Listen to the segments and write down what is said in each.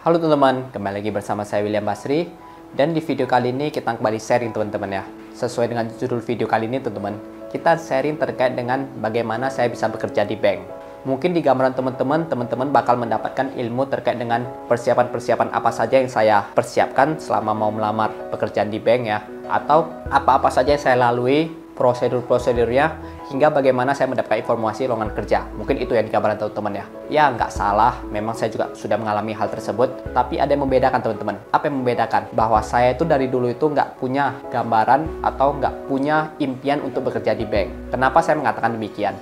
Halo teman-teman, kembali lagi bersama saya William Basri. Dan di video kali ini kita kembali sharing teman-teman ya. Sesuai dengan judul video kali ini teman-teman, kita sharing terkait dengan bagaimana saya bisa bekerja di bank. Mungkin di gambaran teman-teman bakal mendapatkan ilmu terkait dengan persiapan-persiapan apa saja yang saya persiapkan selama mau melamar pekerjaan di bank ya. Atau apa-apa saja yang saya lalui, prosedur-prosedurnya, hingga bagaimana saya mendapatkan informasi lowongan kerja. Mungkin itu yang digambarkan teman-teman ya. Ya, nggak salah. Memang saya juga sudah mengalami hal tersebut. Tapi ada yang membedakan teman-teman. Apa yang membedakan? Bahwa saya itu dari dulu itu nggak punya gambaran atau nggak punya impian untuk bekerja di bank. Kenapa saya mengatakan demikian?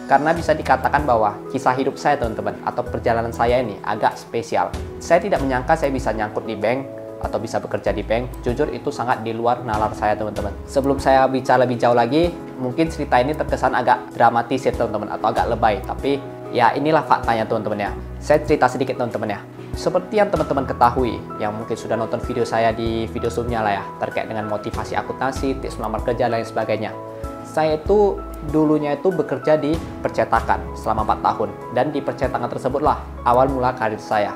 Karena bisa dikatakan bahwa kisah hidup saya teman-teman, atau perjalanan saya ini agak spesial. Saya tidak menyangka saya bisa nyangkut di bank atau bisa bekerja di bank. Jujur itu sangat di luar nalar saya teman-teman. Sebelum saya bicara lebih jauh lagi, mungkin cerita ini terkesan agak dramatis ya teman-teman, atau agak lebay. Tapi ya inilah faktanya teman-teman ya. Saya cerita sedikit teman-teman ya. Seperti yang teman-teman ketahui, yang mungkin sudah nonton video saya di video sebelumnya lah ya, terkait dengan motivasi akuntansi, tips melamar kerja, dan lain sebagainya. Saya itu dulunya itu bekerja di percetakan selama 4 tahun. Dan di percetakan tersebutlah awal mula karir saya.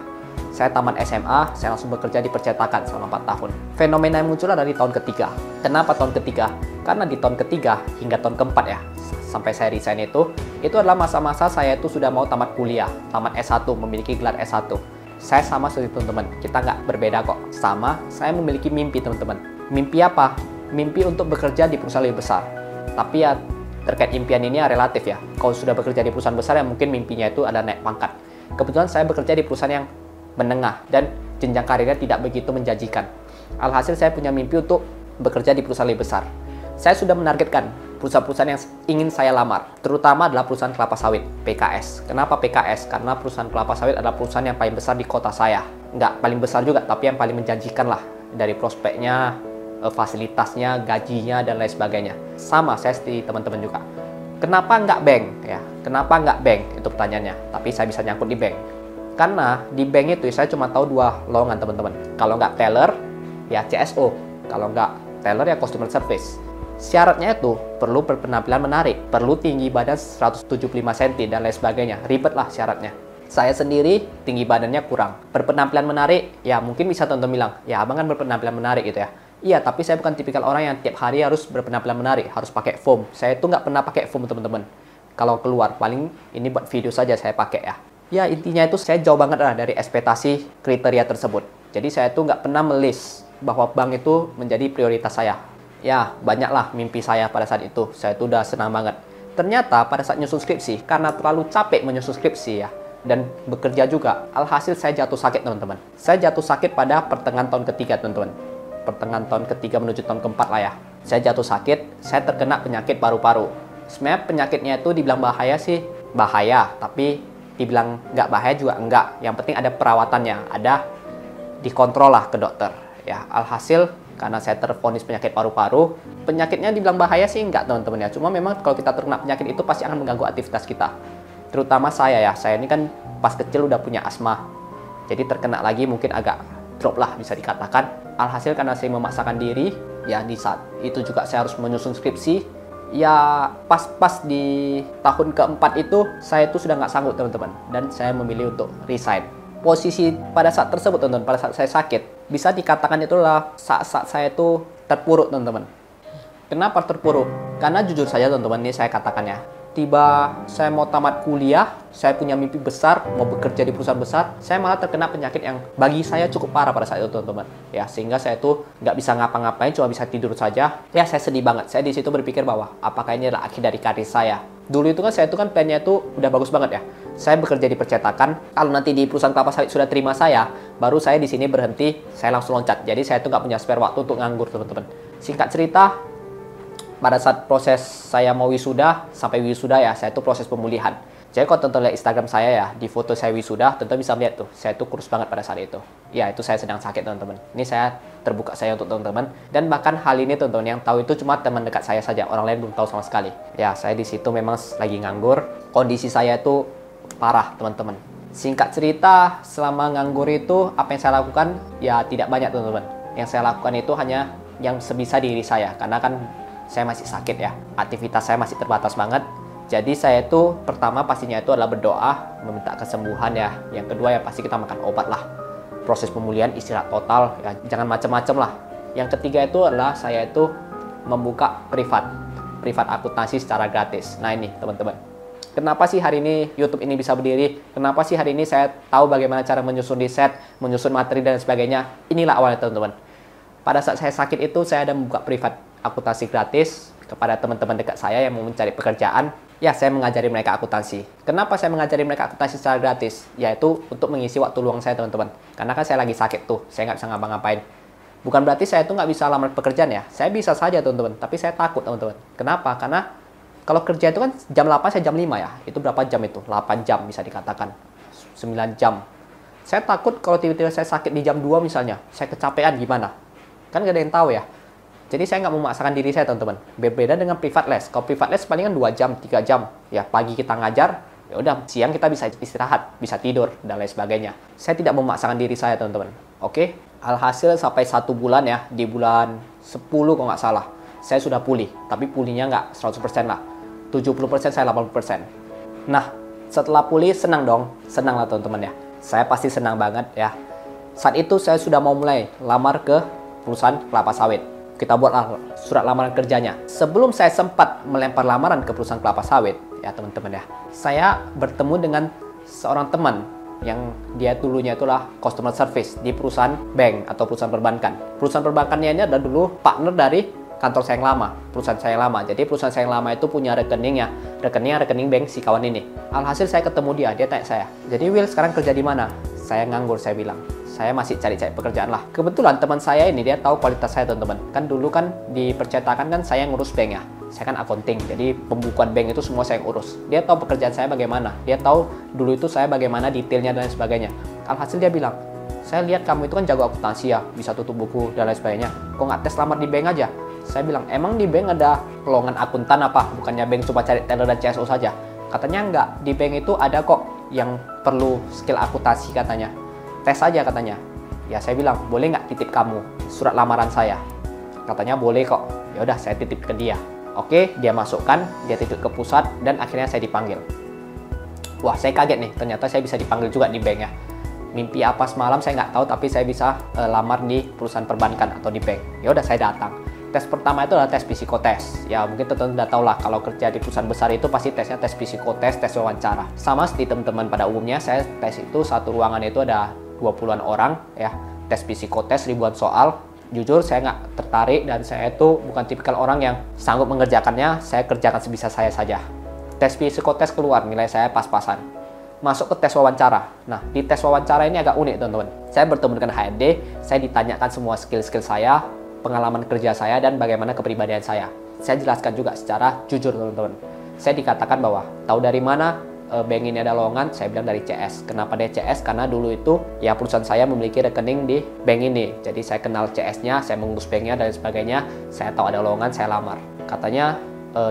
Saya tamat SMA, saya langsung bekerja di percetakan selama 4 tahun. Fenomena yang muncul dari tahun ketiga. Kenapa tahun ketiga? Karena di tahun ketiga hingga tahun keempat ya, sampai saya resign itu adalah masa-masa saya itu sudah mau tamat kuliah, tamat S1, memiliki gelar S1. Saya sama seperti teman-teman, kita nggak berbeda kok. Sama, saya memiliki mimpi teman-teman. Mimpi apa? Mimpi untuk bekerja di perusahaan lebih besar. Tapi ya, terkait impian ini ya relatif ya. Kalau sudah bekerja di perusahaan besar ya mungkin mimpinya itu ada naik pangkat. Kebetulan saya bekerja di perusahaan yang menengah dan jenjang karirnya tidak begitu menjanjikan. Alhasil saya punya mimpi untuk bekerja di perusahaan lebih besar. Saya sudah menargetkan perusahaan-perusahaan yang ingin saya lamar, terutama adalah perusahaan kelapa sawit, PKS. Kenapa PKS? Karena perusahaan kelapa sawit adalah perusahaan yang paling besar di kota saya. Nggak paling besar juga, tapi yang paling menjanjikan lah. Dari prospeknya, fasilitasnya, gajinya, dan lain sebagainya. Sama, saya seperti teman-teman juga. Kenapa nggak bank? Ya, kenapa nggak bank? Itu pertanyaannya. Tapi saya bisa nyangkut di bank. Karena di bank itu saya cuma tahu 2 lowongan teman-teman. Kalau nggak teller, ya CSO. Kalau nggak teller, ya customer service. Syaratnya itu perlu berpenampilan menarik, perlu tinggi badan 175 cm dan lain sebagainya. Ribet lah syaratnya. Saya sendiri tinggi badannya kurang. Berpenampilan menarik, ya mungkin bisa teman-teman bilang, ya abang kan berpenampilan menarik gitu ya. Iya, tapi saya bukan tipikal orang yang tiap hari harus berpenampilan menarik, harus pakai foam. Saya itu nggak pernah pakai foam teman-teman. Kalau keluar, paling ini buat video saja saya pakai ya. Ya intinya itu saya jauh banget lah dari ekspektasi kriteria tersebut. Jadi saya tuh nggak pernah melis bahwa bank itu menjadi prioritas saya. Ya banyaklah mimpi saya pada saat itu. Saya tuh udah senang banget. Ternyata pada saat nyusun skripsi, karena terlalu capek menyusun skripsi ya, dan bekerja juga, alhasil saya jatuh sakit teman-teman. Saya jatuh sakit pada pertengahan tahun ketiga teman-teman. Pertengahan tahun ketiga menuju tahun keempat lah ya. Saya jatuh sakit, saya terkena penyakit paru-paru. Sebenarnya penyakitnya itu dibilang bahaya sih, bahaya. Tapi dibilang nggak bahaya juga enggak. Yang penting ada perawatannya, ada dikontrol lah ke dokter. Ya, alhasil karena saya tervonis penyakit paru-paru, penyakitnya dibilang bahaya sih enggak teman-teman ya. Cuma memang kalau kita terkena penyakit itu pasti akan mengganggu aktivitas kita. Terutama saya ya, saya ini kan pas kecil udah punya asma. Jadi terkena lagi mungkin agak drop lah bisa dikatakan. Alhasil karena saya memaksakan diri, ya di saat itu juga saya harus menyusun skripsi. Ya pas-pas di tahun keempat itu saya itu sudah nggak sanggup teman-teman, dan saya memilih untuk resign. Posisi pada saat tersebut teman-teman, pada saat saya sakit, bisa dikatakan itulah saat-saat saya itu terpuruk teman-teman. Kenapa terpuruk? Karena jujur saja teman-teman, ini saya katakan ya, tiba saya mau tamat kuliah, saya punya mimpi besar, mau bekerja di perusahaan besar, saya malah terkena penyakit yang bagi saya cukup parah pada saat itu teman-teman. Ya, sehingga saya tuh nggak bisa ngapa-ngapain, cuma bisa tidur saja. Ya, saya sedih banget. Saya di situ berpikir bahwa apakah ini adalah akhir dari karir saya. Dulu itu kan saya itu kan plannya itu udah bagus banget ya. Saya bekerja di percetakan. Kalau nanti di perusahaan kelapa sawit sudah terima saya, baru saya di sini berhenti, saya langsung loncat. Jadi saya tuh nggak punya spare waktu untuk nganggur teman-teman. Singkat cerita, pada saat proses saya mau wisuda, sampai wisuda ya, saya itu proses pemulihan. Jadi kalau teman-teman lihat Instagram saya ya, di foto saya wisuda, teman-teman bisa lihat tuh, saya tuh kurus banget pada saat itu. Ya, itu saya sedang sakit teman-teman. Ini saya terbuka saya untuk teman-teman. Dan bahkan hal ini teman-teman yang tahu itu cuma teman dekat saya saja, orang lain belum tahu sama sekali. Ya, saya di situ memang lagi nganggur. Kondisi saya itu parah teman-teman. Singkat cerita, selama nganggur itu, apa yang saya lakukan? Ya, tidak banyak teman-teman. Yang saya lakukan itu hanya yang sebisa diri saya, karena kan saya masih sakit ya, aktivitas saya masih terbatas banget. Jadi saya itu pertama pastinya itu adalah berdoa, meminta kesembuhan ya. Yang kedua ya pasti kita makan obat lah. proses pemulihan, istirahat total, ya jangan macam-macam lah. Yang ketiga itu adalah saya itu membuka privat akuntansi secara gratis. Nah ini teman-teman, kenapa sih hari ini YouTube ini bisa berdiri? Kenapa sih hari ini saya tahu bagaimana cara menyusun riset, menyusun materi dan sebagainya? Inilah awalnya teman-teman. Pada saat saya sakit itu, saya ada membuka privat akuntansi gratis kepada teman-teman dekat saya yang mau mencari pekerjaan. Ya, saya mengajari mereka akuntansi. Kenapa saya mengajari mereka akuntansi secara gratis? Yaitu untuk mengisi waktu luang saya, teman-teman. Karena kan saya lagi sakit tuh, saya nggak bisa ngapa-ngapain. Bukan berarti saya tuh nggak bisa lamar pekerjaan ya. Saya bisa saja, teman-teman. Tapi saya takut, teman-teman. Kenapa? Karena kalau kerja itu kan jam 8, saya jam 5 ya. Itu berapa jam itu? 8 jam bisa dikatakan. 9 jam. Saya takut kalau tiba-tiba saya sakit di jam 2 misalnya. Saya kecapean gimana? Kan nggak ada yang tahu ya. Jadi saya nggak memaksakan diri saya, teman-teman. Berbeda dengan privat les. Kalau privat les palingan 2 jam, 3 jam. Ya, pagi kita ngajar, ya udah siang kita bisa istirahat, bisa tidur, dan lain sebagainya. Saya tidak memaksakan diri saya, teman-teman. Oke? Alhasil sampai 1 bulan ya, di bulan 10 kalau nggak salah, saya sudah pulih. Tapi pulihnya nggak 100% lah. 70%, saya 80%. Nah, setelah pulih, senang dong. Senang lah, teman-teman ya. Saya pasti senang banget ya. Saat itu saya sudah mau mulai lamar ke perusahaan kelapa sawit. Kita buatlah surat lamaran kerjanya. Sebelum saya sempat melempar lamaran ke perusahaan kelapa sawit, ya teman-teman ya, saya bertemu dengan seorang teman yang dia dulunya itulah customer service di perusahaan bank atau perusahaan perbankan. Perusahaan perbankannya ini adalah dulu partner dari kantor saya yang lama, perusahaan saya yang lama. Jadi perusahaan saya yang lama itu punya rekening bank si kawan ini. Alhasil saya ketemu dia tanya saya, jadi Will sekarang kerja di mana? Saya nganggur, saya bilang. Saya masih cari-cari pekerjaan lah. Kebetulan teman saya ini, dia tahu kualitas saya, teman-teman. Kan dulu kan di percetakan kan saya ngurus bank ya. Saya kan accounting, jadi pembukuan bank itu semua saya yang urus. Dia tahu pekerjaan saya bagaimana. Dia tahu dulu itu saya bagaimana detailnya dan lain sebagainya. Alhasil dia bilang, saya lihat kamu itu kan jago akuntansi ya, bisa tutup buku dan lain sebagainya. Kok nggak tes lamar di bank aja? Saya bilang, emang di bank ada lowongan akuntan apa? Bukannya bank cuma cari teller dan CSO saja? Katanya enggak, di bank itu ada kok yang perlu skill akuntansi katanya. Tes aja katanya. Ya saya bilang, boleh nggak titip kamu surat lamaran saya? Katanya boleh kok. Ya udah saya titip ke dia. Oke, dia masukkan, dia titip ke pusat dan akhirnya saya dipanggil. Wah, saya kaget nih, ternyata saya bisa dipanggil juga di bank ya. Mimpi apa semalam saya nggak tahu, tapi saya bisa lamar di perusahaan perbankan atau di bank. Ya udah saya datang. Tes pertama itu adalah tes psikotes. Ya mungkin teman-teman udah tahu lah, kalau kerja di perusahaan besar itu pasti tesnya tes psikotes, tes wawancara. Sama seperti teman-teman pada umumnya, saya tes itu satu ruangan itu ada 20-an orang ya. Tes psikotes ribuan soal. Jujur saya nggak tertarik dan saya itu bukan tipikal orang yang sanggup mengerjakannya. Saya kerjakan sebisa saya saja. Tes psikotes keluar, nilai saya pas-pasan. Masuk ke tes wawancara. Nah, di tes wawancara ini agak unik, teman-teman. Saya bertemu dengan HRD, saya ditanyakan semua skill-skill saya, pengalaman kerja saya, dan bagaimana kepribadian saya. Saya jelaskan juga secara jujur, teman-teman. Saya dikatakan bahwa, tahu dari mana bank ini ada lowongan? Saya bilang dari CS. Kenapa dari CS? Karena dulu itu ya perusahaan saya memiliki rekening di bank ini. Jadi saya kenal CS-nya, saya mengurus banknya dan sebagainya. Saya tahu ada lowongan, saya lamar. Katanya,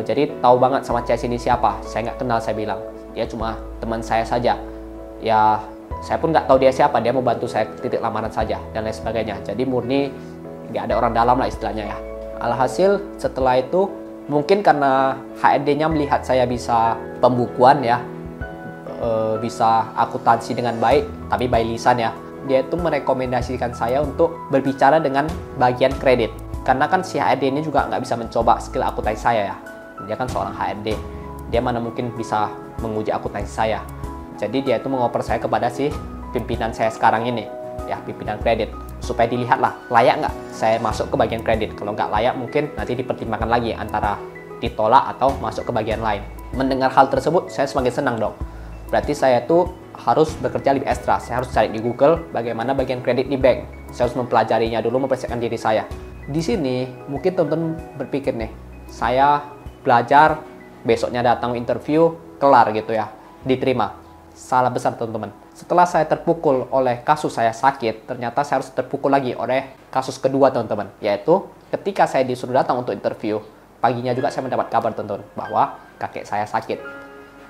jadi tahu banget sama CS ini siapa? Saya nggak kenal, saya bilang. Dia cuma teman saya saja. Ya, saya pun nggak tahu dia siapa. Dia mau bantu saya titik lamaran saja dan lain sebagainya. Jadi murni nggak ada orang dalam lah istilahnya ya. Alhasil setelah itu mungkin karena HRD-nya melihat saya bisa pembukuan ya, bisa akuntansi dengan baik, tapi by lisan ya. Dia itu merekomendasikan saya untuk berbicara dengan bagian kredit. Karena kan si HRD ini juga nggak bisa mencoba skill akuntansi saya ya. Dia kan seorang HRD. Dia mana mungkin bisa menguji akuntansi saya. Jadi dia itu mengoper saya kepada si pimpinan saya sekarang ini, ya pimpinan kredit. Supaya dilihat lah, layak nggak saya masuk ke bagian kredit. Kalau nggak layak mungkin nanti dipertimbangkan lagi antara ditolak atau masuk ke bagian lain. Mendengar hal tersebut, saya semakin senang dong. Berarti saya tuh harus bekerja lebih ekstra. Saya harus cari di Google bagaimana bagian kredit di bank. Saya harus mempelajarinya dulu, mempersiapkan diri saya. Di sini mungkin teman-teman berpikir nih, saya belajar, besoknya datang interview, kelar gitu ya, diterima. Salah besar teman-teman. Setelah saya terpukul oleh kasus saya sakit, ternyata saya harus terpukul lagi oleh kasus kedua teman-teman. Yaitu ketika saya disuruh datang untuk interview, paginya juga saya mendapat kabar teman-teman bahwa kakek saya sakit.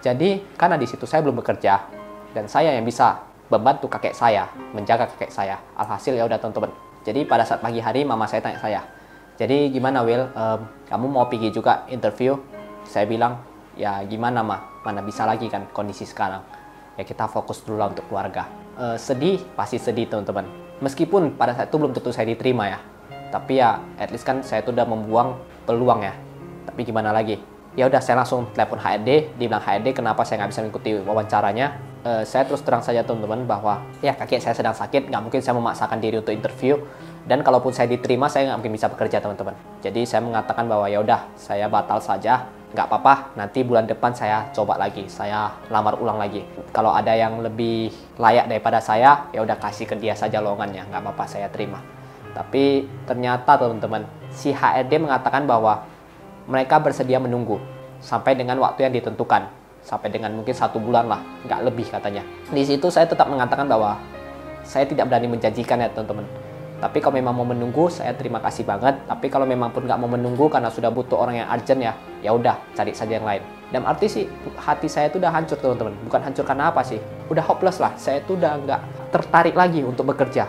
Jadi, karena di situ saya belum bekerja, dan saya yang bisa membantu kakek saya, menjaga kakek saya. Alhasil ya udah teman-teman. Jadi pada saat pagi hari, mama saya tanya saya, jadi gimana Will, kamu mau pergi juga interview? Saya bilang, ya gimana ma, mana bisa lagi kan kondisi sekarang. ya kita fokus dulu lah untuk keluarga. Sedih, pasti sedih teman-teman. Meskipun pada saat itu belum tentu saya diterima ya, tapi ya at least kan saya tuh udah membuang peluang ya. Tapi gimana lagi? Ya udah, saya langsung telepon HRD, dibilang HRD kenapa saya nggak bisa mengikuti wawancaranya. Saya terus terang saja teman-teman bahwa ya kaki saya sedang sakit, nggak mungkin saya memaksakan diri untuk interview, dan kalaupun saya diterima saya nggak mungkin bisa bekerja teman-teman. Jadi saya mengatakan bahwa ya udah, saya batal saja, nggak apa-apa, nanti bulan depan saya coba lagi, saya lamar ulang lagi. Kalau ada yang lebih layak daripada saya, ya udah kasih ke dia saja lowongannya, nggak apa-apa, saya terima. Tapi ternyata teman-teman, si HRD mengatakan bahwa mereka bersedia menunggu sampai dengan waktu yang ditentukan, sampai dengan mungkin 1 bulan lah, nggak lebih katanya. Di situ saya tetap mengatakan bahwa saya tidak berani menjanjikan ya teman-teman. Tapi kalau memang mau menunggu, saya terima kasih banget. Tapi kalau memang pun nggak mau menunggu karena sudah butuh orang yang urgent ya udah cari saja yang lain. Dan arti sih hati saya itu udah hancur teman-teman. Bukan hancur karena apa sih? Udah hopeless lah. Saya itu udah nggak tertarik lagi untuk bekerja.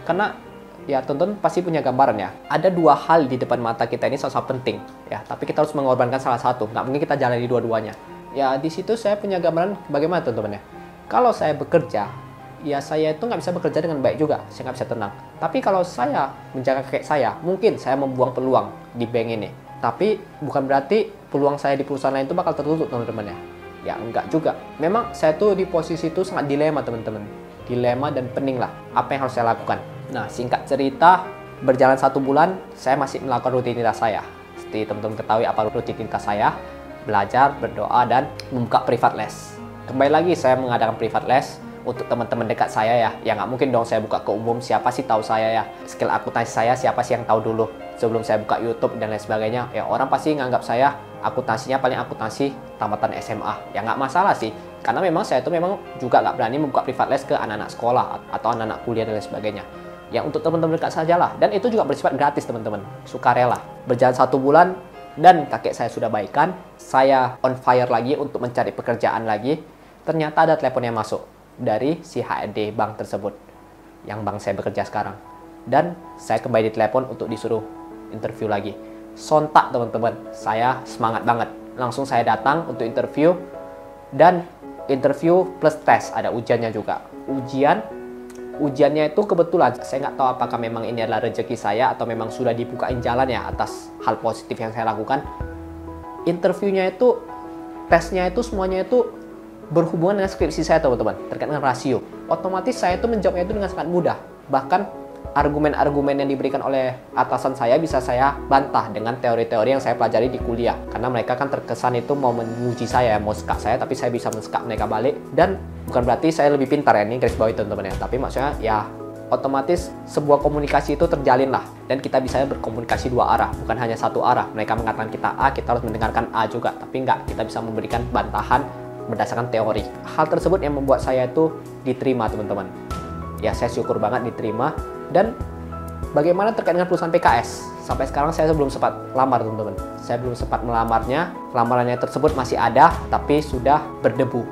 Karena ya teman-teman pasti punya gambaran ya. Ada 2 hal di depan mata kita ini sangat penting ya. Tapi kita harus mengorbankan salah satu. Nggak mungkin kita jalani dua-duanya. Ya di situ saya punya gambaran bagaimana teman-teman ya. Kalau saya bekerja, ya saya itu nggak bisa bekerja dengan baik juga. Saya nggak bisa tenang. Tapi kalau saya menjaga kaki saya, mungkin saya membuang peluang di bank ini. Tapi bukan berarti peluang saya di perusahaan lain itu bakal tertutup teman-teman ya. Ya enggak juga. Memang saya tuh di posisi itu sangat dilema teman-teman. Dilema dan pening lah. Apa yang harus saya lakukan? Nah singkat cerita, berjalan 1 bulan, saya masih melakukan rutinitas saya. Seperti teman-teman ketahui apa rutinitas saya. Belajar, berdoa, dan membuka privat les. Kembali lagi saya mengadakan privat les untuk teman-teman dekat saya ya. Ya nggak mungkin dong saya buka ke umum, siapa sih tahu saya ya. Skill akuntansi saya siapa sih yang tahu dulu. Sebelum saya buka YouTube dan lain sebagainya, ya orang pasti nganggap saya akuntansinya paling akuntansi tamatan SMA. Ya nggak masalah sih, karena memang saya itu memang juga nggak berani membuka privat les ke anak-anak sekolah atau anak-anak kuliah dan lain sebagainya. Ya untuk teman-teman dekat sajalah, dan itu juga bersifat gratis teman-teman, sukarela. Berjalan 1 bulan, dan kakek saya sudah baikan, saya on fire lagi untuk mencari pekerjaan lagi. Ternyata ada telepon yang masuk dari si HRD bank tersebut, yang bank saya bekerja sekarang. Dan saya kembali ditelepon untuk disuruh interview lagi. Sontak teman-teman, saya semangat banget. Langsung saya datang untuk interview, dan interview plus tes, ada ujiannya juga. Ujiannya itu kebetulan, saya nggak tahu apakah memang ini adalah rezeki saya atau memang sudah dibukain jalan ya atas hal positif yang saya lakukan. Interviewnya itu, tesnya itu semuanya itu berhubungan dengan skripsi saya teman-teman, terkait dengan rasio. Otomatis saya itu menjawabnya itu dengan sangat mudah. Bahkan argumen-argumen yang diberikan oleh atasan saya bisa saya bantah dengan teori-teori yang saya pelajari di kuliah. Karena mereka kan terkesan itu mau menguji saya, mau sekak saya, tapi saya bisa mensekak mereka balik. Dan bukan berarti saya lebih pintar ya, ini garis bawahi teman-teman ya. Tapi maksudnya ya otomatis sebuah komunikasi itu terjalin lah. Dan kita bisa berkomunikasi 2 arah, bukan hanya 1 arah. Mereka mengatakan kita A, kita harus mendengarkan A juga. Tapi enggak, kita bisa memberikan bantahan berdasarkan teori. Hal tersebut yang membuat saya itu diterima teman-teman. Ya saya syukur banget diterima. Dan bagaimana terkait dengan perusahaan PKS? Sampai sekarang saya belum sempat lamar teman-teman. Saya belum sempat melamarnya. Lamarannya tersebut masih ada, tapi sudah berdebu.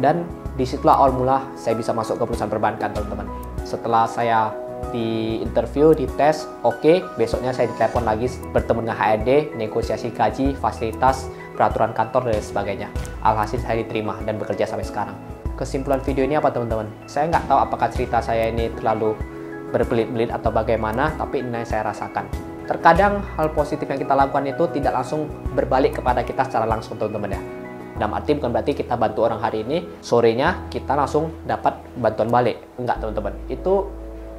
Dan disitulah awal mula saya bisa masuk ke perusahaan perbankan teman-teman. Setelah saya di interview, di tes, oke, besoknya saya ditelepon lagi bertemu dengan HRD, negosiasi gaji, fasilitas, peraturan kantor, dan sebagainya. Alhasil saya diterima dan bekerja sampai sekarang. Kesimpulan video ini apa teman-teman? Saya nggak tahu apakah cerita saya ini terlalu berbelit-belit atau bagaimana, tapi ini yang saya rasakan. Terkadang hal positif yang kita lakukan itu tidak langsung berbalik kepada kita secara langsung teman-teman ya. Dalam arti bukan berarti kita bantu orang hari ini, sorenya kita langsung dapat bantuan balik. Enggak teman-teman, itu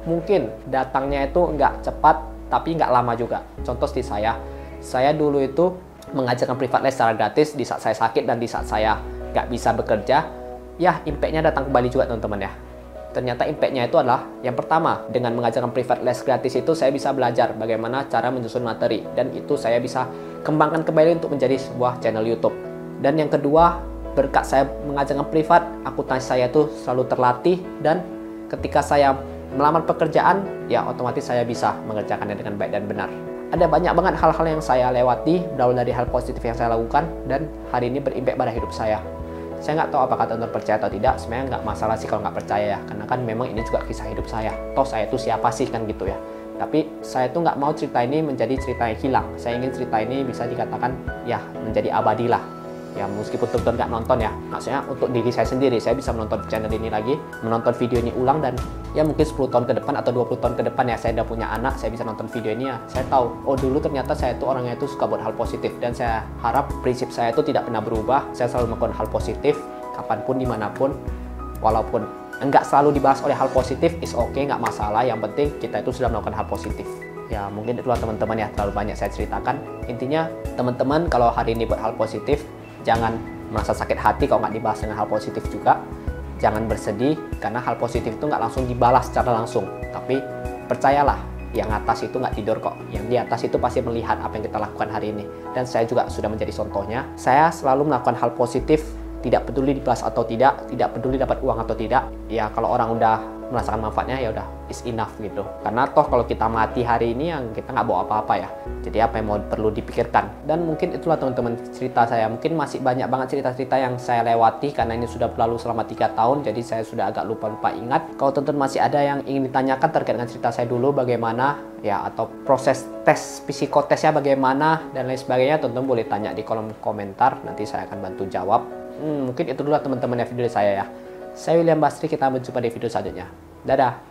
mungkin datangnya itu enggak cepat, tapi enggak lama juga. Contoh seperti saya dulu itu mengajarkan privat les secara gratis di saat saya sakit dan di saat saya nggak bisa bekerja. Ya, impact-nya datang kembali juga teman-teman ya. Ternyata impact-nya itu adalah, yang pertama, dengan mengajarkan privat les gratis itu saya bisa belajar bagaimana cara menyusun materi. Dan itu saya bisa kembangkan kembali untuk menjadi sebuah channel YouTube. Dan yang kedua, berkat saya mengajarkan privat, akuntansi saya itu selalu terlatih. Dan ketika saya melamar pekerjaan, ya otomatis saya bisa mengerjakannya dengan baik dan benar. Ada banyak banget hal-hal yang saya lewati, berawal dari hal positif yang saya lakukan, dan hari ini berimpact pada hidup saya. Saya nggak tahu apakah teman-teman percaya atau tidak, sebenarnya nggak masalah sih kalau nggak percaya ya, karena kan memang ini juga kisah hidup saya. Toh saya itu siapa sih kan gitu ya. Tapi saya tuh nggak mau cerita ini menjadi cerita yang hilang. Saya ingin cerita ini bisa dikatakan ya menjadi abadi lah. Ya meskipun teman-teman nggak nonton ya, maksudnya untuk diri saya sendiri, saya bisa menonton channel ini lagi, menonton video ini ulang, dan ya mungkin 10 tahun ke depan atau 20 tahun ke depan ya, saya udah punya anak, saya bisa nonton video ini ya, saya tahu, oh dulu ternyata saya itu orangnya itu suka buat hal positif, dan saya harap prinsip saya itu tidak pernah berubah. Saya selalu melakukan hal positif, kapanpun, dimanapun, walaupun enggak selalu dibahas oleh hal positif, is okay, nggak masalah, yang penting kita itu sudah melakukan hal positif. Ya mungkin itulah teman-teman ya, terlalu banyak saya ceritakan. Intinya teman-teman kalau hari ini buat hal positif, jangan merasa sakit hati kalau nggak dibahas dengan hal positif juga. Jangan bersedih, karena hal positif itu nggak langsung dibalas secara langsung. Tapi percayalah, yang atas itu nggak tidur kok. Yang di atas itu pasti melihat apa yang kita lakukan hari ini. Dan saya juga sudah menjadi contohnya. Saya selalu melakukan hal positif, tidak peduli dibalas atau tidak peduli dapat uang atau tidak. Ya kalau orang udah merasakan manfaatnya ya udah is enough gitu. Karena toh kalau kita mati hari ini yang kita nggak bawa apa-apa ya. Jadi apa yang mau perlu dipikirkan. Dan mungkin itulah teman-teman cerita saya. Mungkin masih banyak banget cerita-cerita yang saya lewati karena ini sudah berlalu selama 3 tahun. Jadi saya sudah agak lupa-lupa ingat. Kalau teman-teman masih ada yang ingin ditanyakan terkait dengan cerita saya dulu bagaimana ya, atau proses tes psikotesnya bagaimana dan lain sebagainya, teman-teman boleh tanya di kolom komentar. Nanti saya akan bantu jawab. Mungkin itu dulu teman-teman ya video dari saya ya. Saya William Basri, kita berjumpa di video selanjutnya. Dadah!